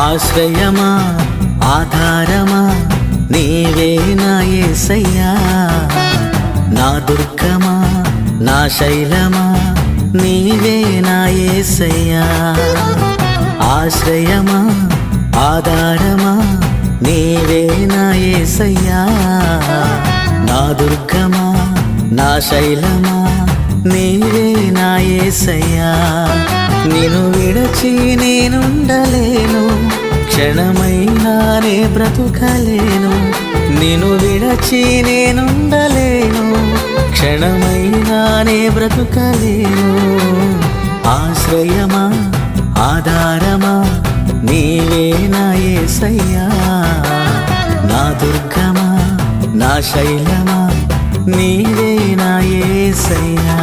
ఆశ్రయమా ఆధారమా నీవే నా యేసయ్యా, నా దుర్గమా నా శైలమా నీవే నా యేసయ్యా. ఆశ్రయమా ఆధారమా నీవే నా యేసయ్యా, నా దుర్గమా నా శైలమా నీవే నా యేసయ్యా. నిన్ను విడచి నేనుండలేను, క్షణమైనానే బ్రతుకలేను. నిన్ను విడచి నేనుండలేను, క్షణమైనానే బ్రతుకలేను. ఆశ్రయమా ఆధారమా నీవే నా యేసయ్యా, నా దుర్గమా నా శైలమా నీవే నా యేసయ్యా.